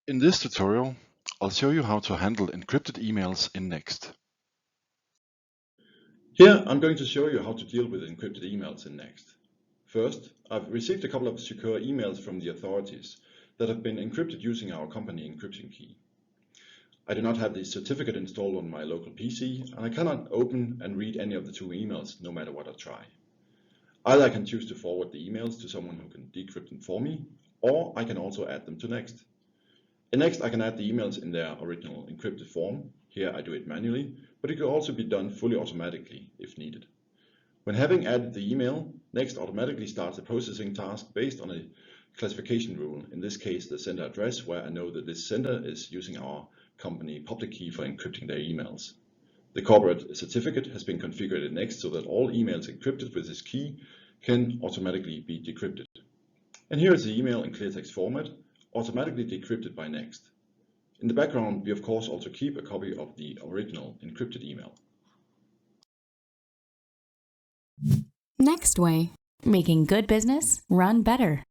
In this tutorial, I'll show you how to handle encrypted emails in Next. Here I'm going to show you how to deal with encrypted emails in Next. First, I've received a couple of secure emails from the authorities that have been encrypted using our company encryption key. I do not have the certificate installed on my local PC, and I cannot open and read any of the two emails no matter what I try. Either I can choose to forward the emails to someone who can decrypt them for me, or I can also add them to Next. In Next, I can add the emails in their original encrypted form. Here I do it manually, but it can also be done fully automatically if needed. When having added the email, Next automatically starts a processing task based on a classification rule, in this case the sender address, where I know that this sender is using our company public key for encrypting their emails. The corporate certificate has been configured in Next so that all emails encrypted with this key can automatically be decrypted. And here is the email in clear text format, automatically decrypted by Next. In the background, we of course also keep a copy of the original encrypted email. Next way, making good business run better.